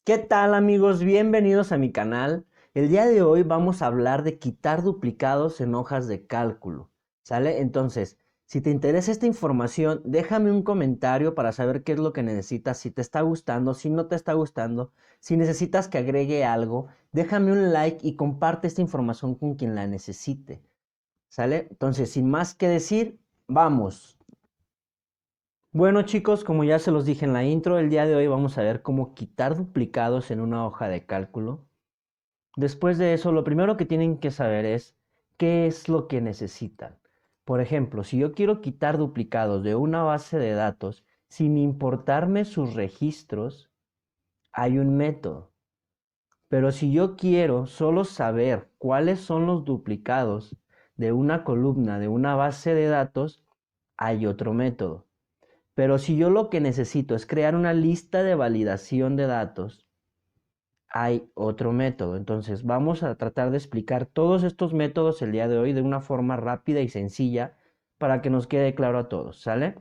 ¿Qué tal amigos? Bienvenidos a mi canal. El día de hoy vamos a hablar de quitar duplicados en hojas de cálculo. ¿Sale? Entonces, si te interesa esta información, déjame un comentario para saber qué es lo que necesitas, si te está gustando, si no te está gustando, si necesitas que agregue algo, déjame un like y comparte esta información con quien la necesite. ¿Sale? Entonces, sin más que decir, vamos. Bueno chicos, como ya se los dije en la intro, el día de hoy vamos a ver cómo quitar duplicados en una hoja de cálculo. Después de eso, lo primero que tienen que saber es qué es lo que necesitan. Por ejemplo, si yo quiero quitar duplicados de una base de datos sin importarme sus registros, hay un método. Pero si yo quiero solo saber cuáles son los duplicados de una columna de una base de datos, hay otro método. Pero si yo lo que necesito es crear una lista de validación de datos, hay otro método. Entonces vamos a tratar de explicar todos estos métodos el día de hoy de una forma rápida y sencilla para que nos quede claro a todos, ¿sale?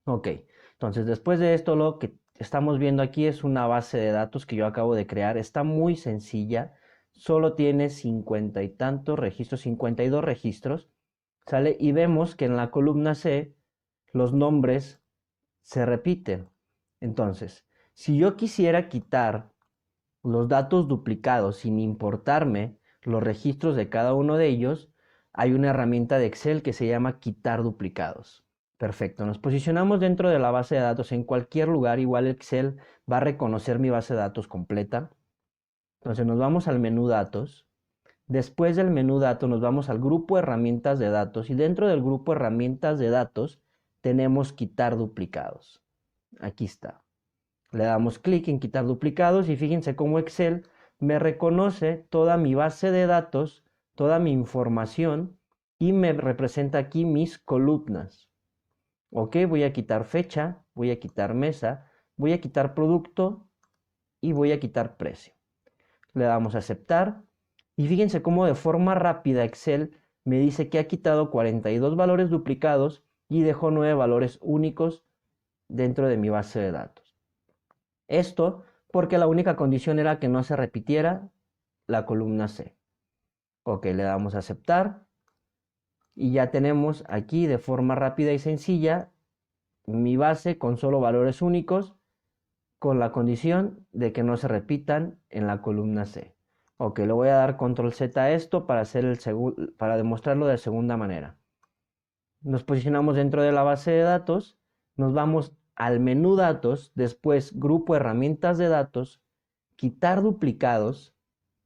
Ok, entonces después de esto lo que estamos viendo aquí es una base de datos que yo acabo de crear. Está muy sencilla, solo tiene 50 y tantos registros, 52 registros, ¿sale? Y vemos que en la columna C los nombres se repiten. Entonces, si yo quisiera quitar los datos duplicados sin importarme los registros de cada uno de ellos, hay una herramienta de Excel que se llama quitar duplicados. Perfecto, nos posicionamos dentro de la base de datos en cualquier lugar, igual Excel va a reconocer mi base de datos completa. Entonces nos vamos al menú datos. Después del menú datos nos vamos al grupo herramientas de datos y dentro del grupo herramientas de datos tenemos quitar duplicados. Aquí está. Le damos clic en quitar duplicados y fíjense cómo Excel me reconoce toda mi base de datos, toda mi información y me representa aquí mis columnas. Ok, voy a quitar fecha, voy a quitar mesa, voy a quitar producto y voy a quitar precio. Le damos a aceptar y fíjense cómo de forma rápida Excel me dice que ha quitado 42 valores duplicados y dejó 9 valores únicos dentro de mi base de datos. Esto porque la única condición era que no se repitiera la columna C. Ok, le damos a aceptar y ya tenemos aquí de forma rápida y sencilla mi base con solo valores únicos con la condición de que no se repitan en la columna C. Ok, le voy a dar control Z a esto para, para demostrarlo de segunda manera. Nos posicionamos dentro de la base de datos, nos vamos al menú datos, después grupo herramientas de datos, quitar duplicados,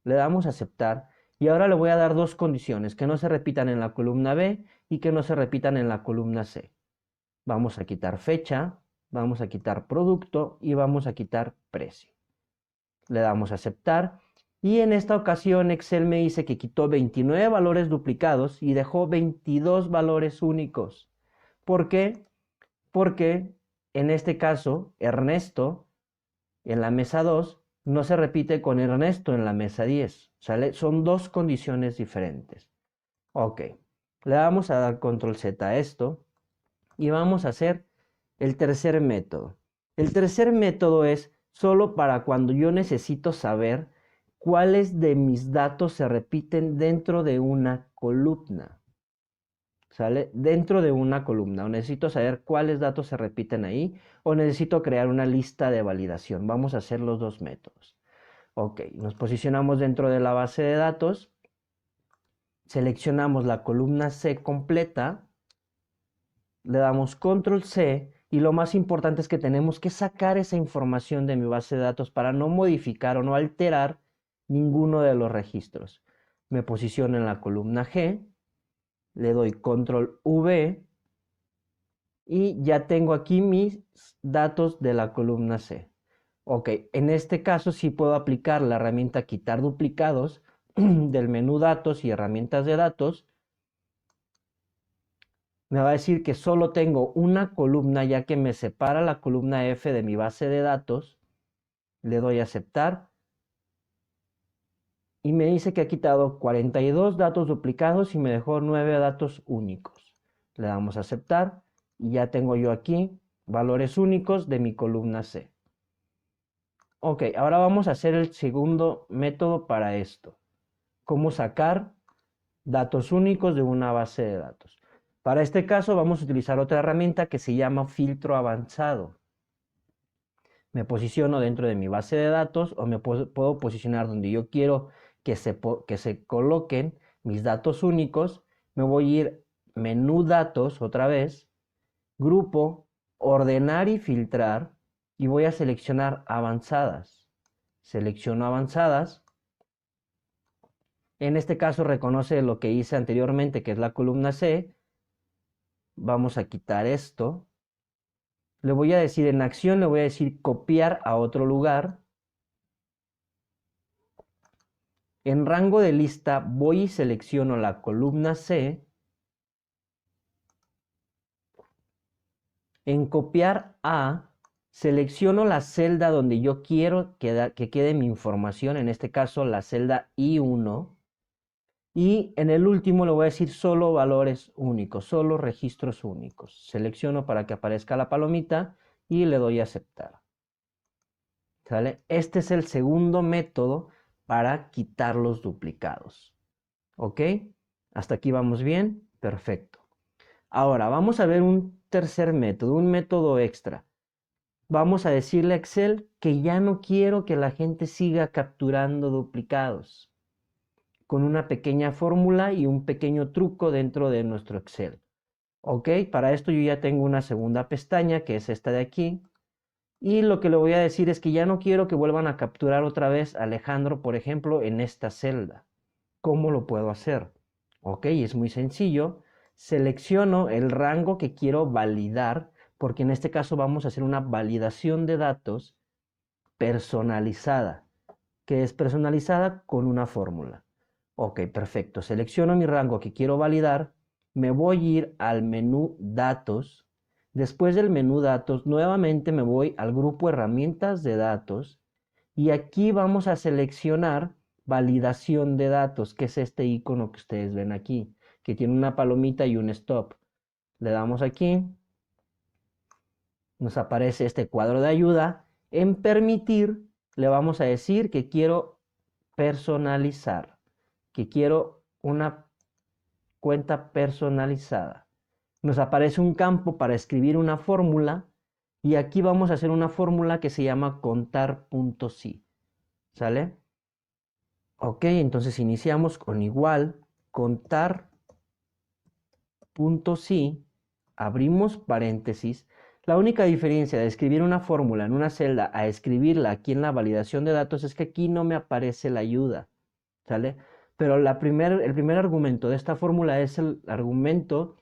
le damos a aceptar y ahora le voy a dar dos condiciones, que no se repitan en la columna B y que no se repitan en la columna C. Vamos a quitar fecha, vamos a quitar producto y vamos a quitar precio. Le damos a aceptar y en esta ocasión Excel me dice que quitó 29 valores duplicados y dejó 22 valores únicos. ¿Por qué? Porque en este caso Ernesto en la mesa 2 no se repite con Ernesto en la mesa 10, ¿sale? Son dos condiciones diferentes. Ok, le vamos a dar control Z a esto y vamos a hacer el tercer método. El tercer método es solo para cuando yo necesito saber cuáles de mis datos se repiten dentro de una columna. ¿Sale? Dentro de una columna. O necesito saber cuáles datos se repiten ahí o necesito crear una lista de validación. Vamos a hacer los dos métodos. Ok, nos posicionamos dentro de la base de datos, seleccionamos la columna C completa, le damos control C y lo más importante es que tenemos que sacar esa información de mi base de datos para no modificar o no alterar ninguno de los registros. Me posiciono en la columna G, le doy control V y ya tengo aquí mis datos de la columna C. Ok, en este caso sí puedo aplicar la herramienta quitar duplicados del menú datos y herramientas de datos. Me va a decir que solo tengo una columna ya que me separa la columna F de mi base de datos. Le doy a aceptar y me dice que ha quitado 42 datos duplicados y me dejó 9 datos únicos. Le damos a aceptar y ya tengo yo aquí valores únicos de mi columna C. Ok, ahora vamos a hacer el segundo método para esto. ¿Cómo sacar datos únicos de una base de datos? Para este caso vamos a utilizar otra herramienta que se llama filtro avanzado. Me posiciono dentro de mi base de datos o me puedo posicionar donde yo quiero que se coloquen mis datos únicos. Me voy a ir menú datos otra vez, grupo, ordenar y filtrar y voy a seleccionar avanzadas. Selecciono avanzadas. En este caso reconoce lo que hice anteriormente, que es la columna C. Vamos a quitar esto. Le voy a decir en acción, le voy a decir copiar a otro lugar. En rango de lista voy y selecciono la columna C. En copiar a, selecciono la celda donde yo quiero que quede mi información, en este caso la celda I1. Y en el último le voy a decir solo valores únicos, solo registros únicos. Selecciono para que aparezca la palomita y le doy a aceptar. ¿Sale? Este es el segundo método para quitar los duplicados. ¿Ok? Hasta aquí vamos bien. Perfecto. Ahora vamos a ver un tercer método, un método extra. Vamos a decirle a Excel que ya no quiero que la gente siga capturando duplicados, con una pequeña fórmula y un pequeño truco dentro de nuestro Excel. Ok, para esto yo ya tengo una segunda pestaña que es esta de aquí. Y lo que le voy a decir es que ya no quiero que vuelvan a capturar otra vez a Alejandro, por ejemplo, en esta celda. ¿Cómo lo puedo hacer? Ok, es muy sencillo. Selecciono el rango que quiero validar, porque en este caso vamos a hacer una validación de datos personalizada, que es personalizada con una fórmula. Ok, perfecto. Selecciono mi rango que quiero validar, me voy a ir al menú datos. Después del menú datos, nuevamente me voy al grupo herramientas de datos y aquí vamos a seleccionar validación de datos, que es este icono que ustedes ven aquí, que tiene una palomita y un stop. Le damos aquí, nos aparece este cuadro de ayuda. En permitir, le vamos a decir que quiero personalizar, que quiero una cuenta personalizada. Nos aparece un campo para escribir una fórmula y aquí vamos a hacer una fórmula que se llama contar.si. ¿Sale? Ok, entonces iniciamos con igual contar.si, abrimos paréntesis. La única diferencia de escribir una fórmula en una celda a escribirla aquí en la validación de datos es que aquí no me aparece la ayuda, ¿sale? Pero el primer argumento de esta fórmula es el argumento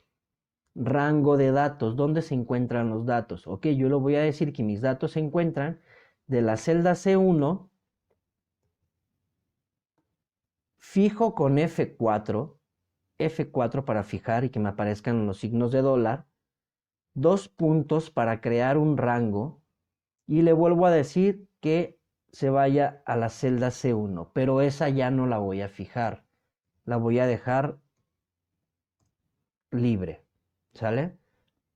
rango de datos, ¿dónde se encuentran los datos? Ok, yo le voy a decir que mis datos se encuentran de la celda C1, fijo con F4, F4 para fijar y que me aparezcan los signos de dólar, dos puntos para crear un rango y le vuelvo a decir que se vaya a la celda C1, pero esa ya no la voy a fijar, la voy a dejar libre, ¿sale?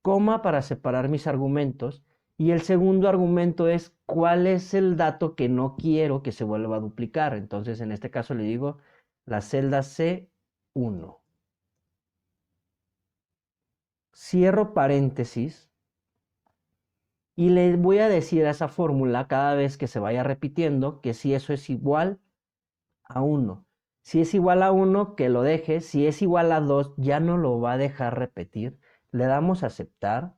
Coma para separar mis argumentos y el segundo argumento es cuál es el dato que no quiero que se vuelva a duplicar. Entonces en este caso le digo la celda C1. Cierro paréntesis y le voy a decir a esa fórmula cada vez que se vaya repitiendo que si eso es igual a 1. Si es igual a 1, que lo deje. Si es igual a 2, ya no lo va a dejar repetir. Le damos a aceptar.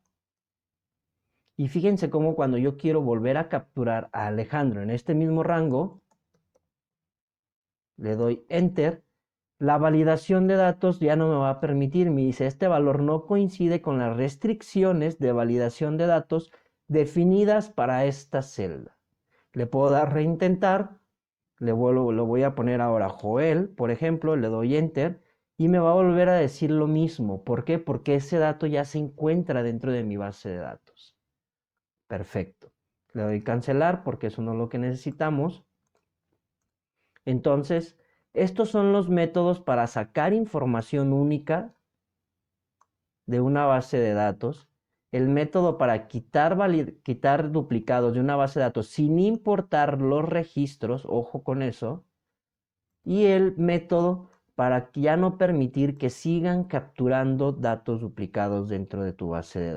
Y fíjense cómo cuando yo quiero volver a capturar a Alejandro en este mismo rango, le doy Enter. La validación de datos ya no me va a permitir. Me dice, este valor no coincide con las restricciones de validación de datos definidas para esta celda. Le puedo dar reintentar. Lo voy a poner ahora Joel, por ejemplo, le doy Enter y me va a volver a decir lo mismo. ¿Por qué? Porque ese dato ya se encuentra dentro de mi base de datos. Perfecto. Le doy cancelar porque eso no es lo que necesitamos. Entonces, estos son los métodos para sacar información única de una base de datos el método para quitar duplicados de una base de datos sin importar los registros, ojo con eso, y el método para ya no permitir que sigan capturando datos duplicados dentro de tu base de datos.